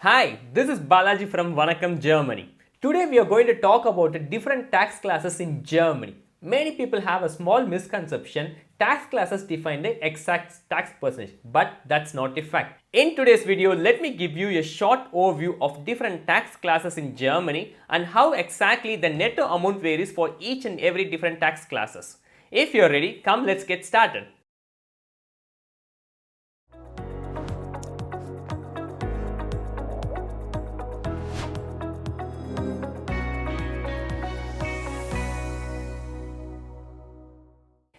Hi, this is Balaji from Vanakkam, Germany. Today we are going to talk about different tax classes in Germany. Many people have a small misconception. Tax classes define the exact tax percentage, but that's not a fact. In today's video, let me give you a short overview of different tax classes in Germany and how exactly the netto amount varies for each and every different tax classes. If you're ready, come let's get started.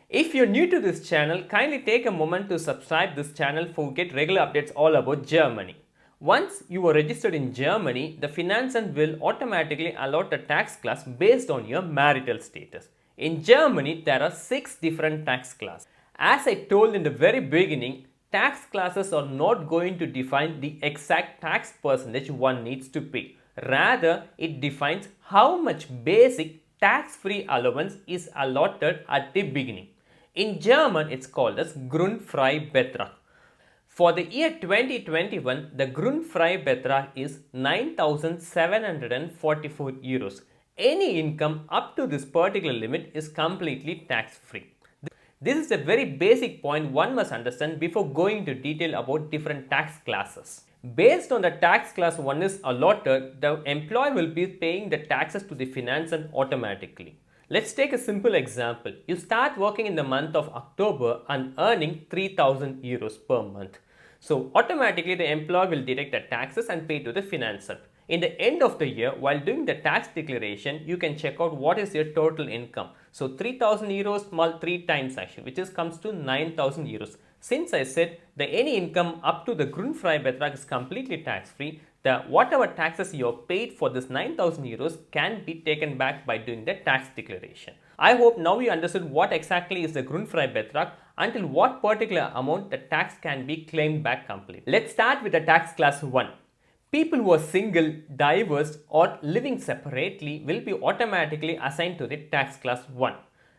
If you're new to this channel, kindly take a moment to subscribe this channel for get regular updates all about Germany. Once you are registered in Germany, the Finanzamt will automatically allot a tax class based on your marital status. In Germany, there are 6 different tax classes. As I told in the very beginning, tax classes are not going to define the exact tax percentage one needs to pay. Rather, it defines how much basic tax-free allowance is allotted at the beginning. In German, it's called as Grundfreibetrag. For the year 2021, the Grundfreibetrag is 9,744 euros. Any income up to this particular limit is completely tax-free. This is a very basic point one must understand before going into detail about different tax classes. Based on the tax class one is allotted, the employee will be paying the taxes to the Finanzamt automatically. Let's take a simple example. You start working in the month of October and earning 3,000 euros per month. So automatically the employer will deduct the taxes and pay to the Finanzamt. In the end of the year, while doing the tax declaration, you can check out what is your total income. So 3,000 euros multiplied 3 times actually, which comes to 9,000 euros. Since I said that any income up to the Grundfreibetrag is completely tax-free, whatever taxes you have paid for this 9,000 euros can be taken back by doing the tax declaration. I hope now you understood what exactly is the Grundfreibetrag, until what particular amount the tax can be claimed back completely. Let's start with the tax class 1. People who are single, divorced or living separately will be automatically assigned to the tax class 1.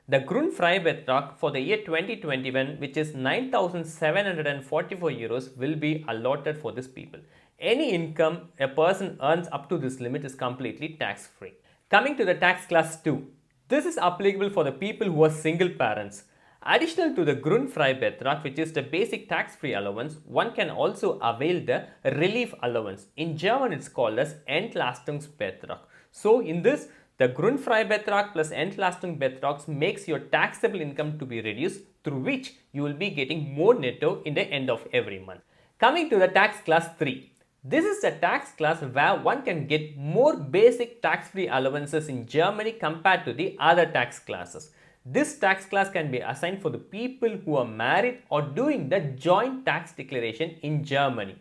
The Grundfreibetrag for the year 2021, which is 9,744 euros, will be allotted for these people. Any income a person earns up to this limit is completely tax-free. Coming to the tax class 2. This is applicable for the people who are single parents. Additional to the Grundfreibetrag, which is the basic tax-free allowance, one can also avail the relief allowance. In German, it's called as Entlastungsbetrag. So, in this, the Grundfreibetrag plus Entlastungsbetrag makes your taxable income to be reduced, through which you will be getting more netto in the end of every month. Coming to the tax class 3. This is the tax class where one can get more basic tax-free allowances in Germany compared to the other tax classes. This tax class can be assigned for the people who are married or doing the joint tax declaration in Germany.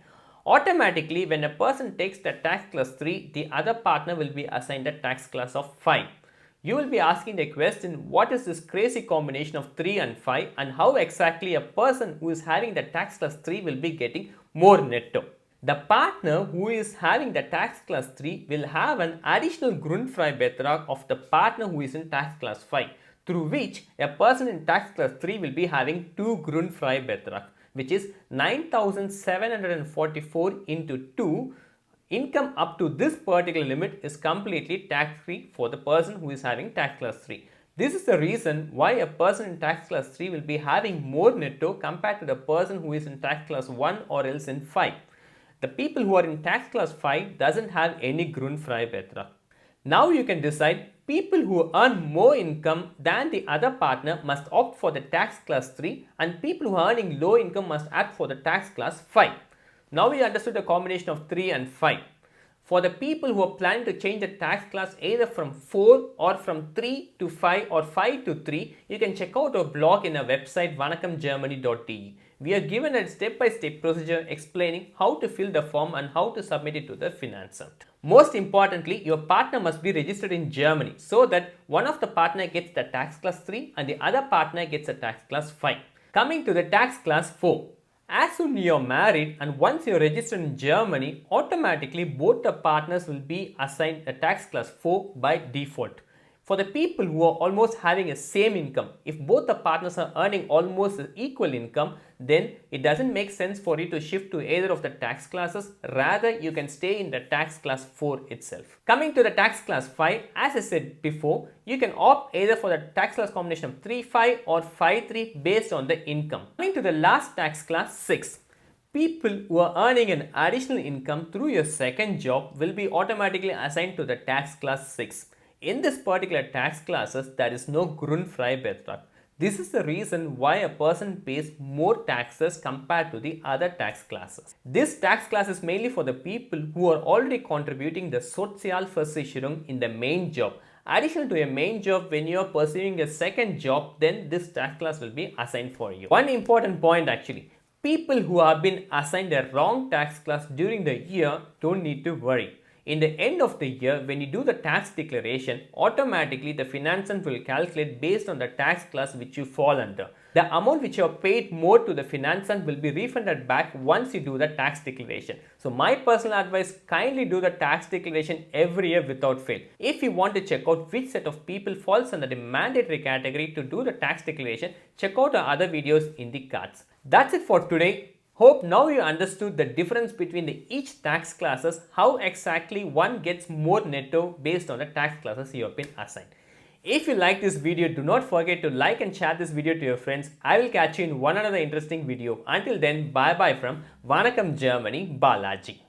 Automatically, when a person takes the tax class 3, the other partner will be assigned a tax class of 5. You will be asking the question, what is this crazy combination of 3 and 5 and how exactly a person who is having the tax class 3 will be getting more netto? The partner who is having the tax class 3 will have an additional Grundfreibetrag of the partner who is in tax class 5, through which a person in tax class 3 will be having 2 Grundfreibetrag, which is 9,744 into 2. Income up to this particular limit is completely tax-free for the person who is having tax class 3. This is the reason why a person in tax class 3 will be having more netto compared to the person who is in tax class 1 or else in 5. The people who are in tax class 5 doesn't have any Grundfreibetrag. Now you can decide people who earn more income than the other partner must opt for the tax class 3 and people who are earning low income must opt for the tax class 5. Now we understood the combination of 3 and 5. For the people who are planning to change the tax class either from 4 or from 3 to 5 or 5 to 3, you can check out our blog in our website vanakkamgermany.de. We are given a step-by-step procedure explaining how to fill the form and how to submit it to the Finanzamt. Most importantly, your partner must be registered in Germany so that one of the partner gets the tax class 3 and the other partner gets a tax class 5. Coming to the tax class 4. As soon as you are married and once you are registered in Germany, automatically both the partners will be assigned a tax class 4 by default. For the people who are almost having a same income, if both the partners are earning almost equal income, then it doesn't make sense for you to shift to either of the tax classes. Rather, you can stay in the tax class 4 itself. Coming to the tax class 5, as I said before, you can opt either for the tax class combination of 3-5 or 5-3 based on the income. Coming to the last tax class 6. People who are earning an additional income through your second job will be automatically assigned to the tax class 6. In this particular tax classes, there is no Grundfreibetrag. This is the reason why a person pays more taxes compared to the other tax classes. This tax class is mainly for the people who are already contributing the Sozialversicherung in the main job. Additional to a main job, when you are pursuing a second job, then this tax class will be assigned for you. One important point actually. People who have been assigned a wrong tax class during the year don't need to worry. In the end of the year, when you do the tax declaration, automatically the Finanzamt will calculate based on the tax class which you fall under. The amount which you have paid more to the Finanzamt will be refunded back once you do the tax declaration. So my personal advice, kindly do the tax declaration every year without fail. If you want to check out which set of people falls under the mandatory category to do the tax declaration, check out our other videos in the cards. That's it for today. Hope now you understood the difference between each tax classes, how exactly one gets more netto based on the tax classes you have been assigned. If you like this video, do not forget to like and share this video to your friends. I will catch you in one another interesting video. Until then, bye bye from Vanakkam, Germany, Balaji.